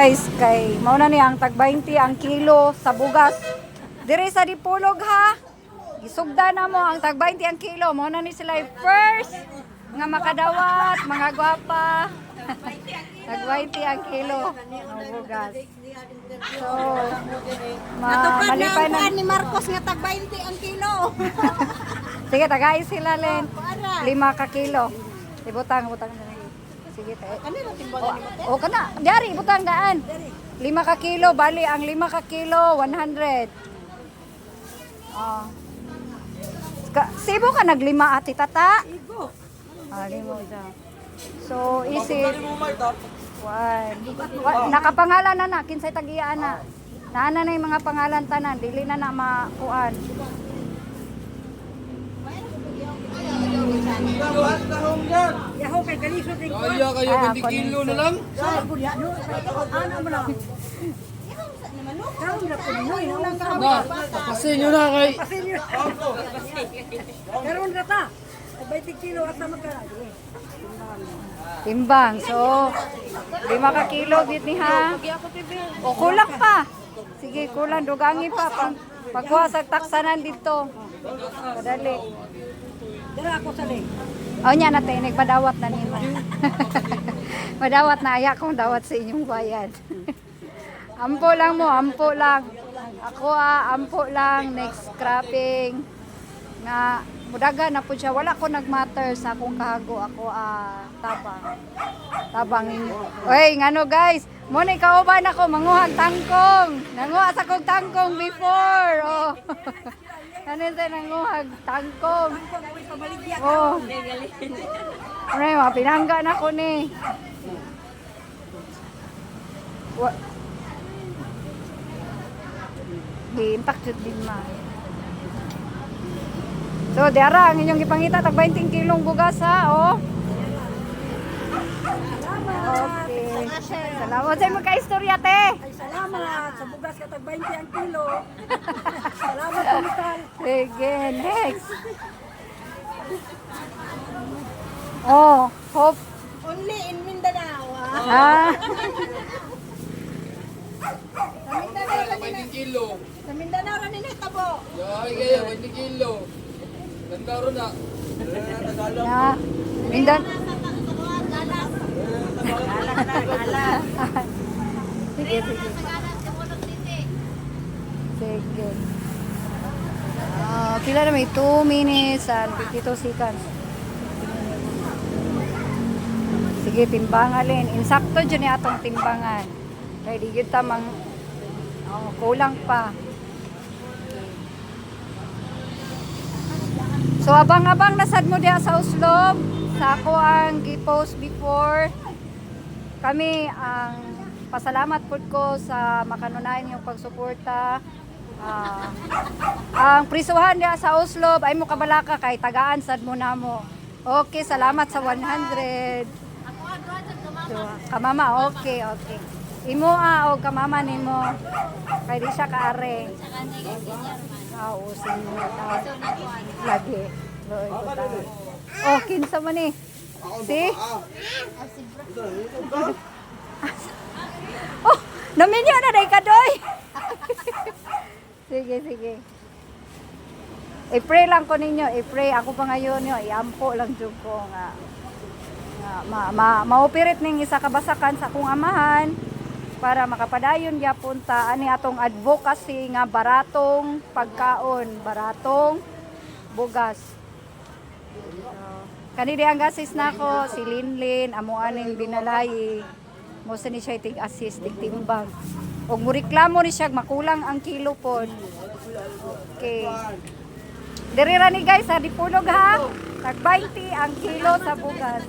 Guys, kay mao na ni ang tag 20 ang kilo sa bugas. Dire sa Dipolog ha. Gisugda na mo ang tag 20 ang kilo. Mao na ni sila yung first nga makadawat, mga gwapa. Tag 20 ang kilo ng bugas. So, malipay na ni Marcos nga tag 20 ang kilo. sige, tagay sila len. 5 ka kilo. Ibutang na. Sige, tayo. Kanino timbangan ni Mate? O kana, diari butang gaan. 5 ka kilo, bali ang 5 ka kilo 100. Oh. Sibo ka naglima ati tata? Igo. Limo siya. So, isip. Nakapangalan na kinsay tag-iya na. Naana na yung mga pangalan tanan, dili na makuan. Yaho kay kalisod ni ko. Kaya kayo 20 kilo na lang? Ano mo na? Karon na po noy lang ka. Na, pasin nyo na kay... Karon na ta. 20 kilo asa magkara. Timbang. So, 5 ka kilo gid ni ha. O kulang pa. Sige, kulang dugangi pa pagkuha sa taksanan dito. Kadali. Dara ako sa leg. O nya natin, nagpadawat na nimo. Madawat na aya kung dawat sa inyong bayan. Ampo lang mo, ampo lang. Ako ampo lang, next scrapping. Na mudaga na po siya. Wala ko nagmatter sa akong kahago. Ako tabang. Tabang ninyo. Oy, ngano guys, mo ni kauban ako manguhag tangkong. Nanguha sa kong tangkong before. Oh. Kanin tayo nanguhag tangkong. Oh. Ano yung mga pinangga na ko ni. Di-impact yun din ma. So, diara, ang inyong ipangita, tag 20 kilong bugas ha, oh. Okay. Salamat sa mga ka-istorya, te. Ay salamat sa bugas ka tag 20 ang kilo. Salamat pamitan. Sige, next. Oh, hope. Only in Mindanao. Ah. Sa Mindanao ra din. 20 kilo. Sa Mindanao ra din tabo. Kaya kayo 20 kilo. Ganda ron na. Na. Mindan. Sige, sige. Sige. Pila na may 2 minutes and 52 seconds. Sige, timbangan alin. Insakto dyan yung atong timbangan. Kaya di yun tamang kulang pa. So, abang-abang nasad mo diya sa Uslob. Sa ako ang gi-post before. Kami ang pasalamat po ko sa makanunayan yung pagsuporta. Ang prisuhan diya sa Uslob ay mo kabalaka kay tagaan sad mo na mo. Okay, salamat sa 100. So, kamama, okay. Imo o kamama nimo. Kay di siya kaare. Oo, sino lagi. Oh, kinsa man ni? Si? Oh, naminyo na day kadoy. Sige. I-pray lang ko ninyo, i-pray ako pa ngayon yo, iampo lang jud ko nga maupirit ning isa kabasakan sa akong amahan para makapadayon gyapon ta ani atong advocacy nga baratong pagkaon, baratong bugas. Kanidi ang gasis nako si Linlin amo aning binalayi mo sa ni siya tig-assist tig-timbang. Og mo reklamo ni siya makulang ang kilo pod. Okay. Diri ra ni guys sa Dipolog ha. Tag 20 ang kilo sa bugas.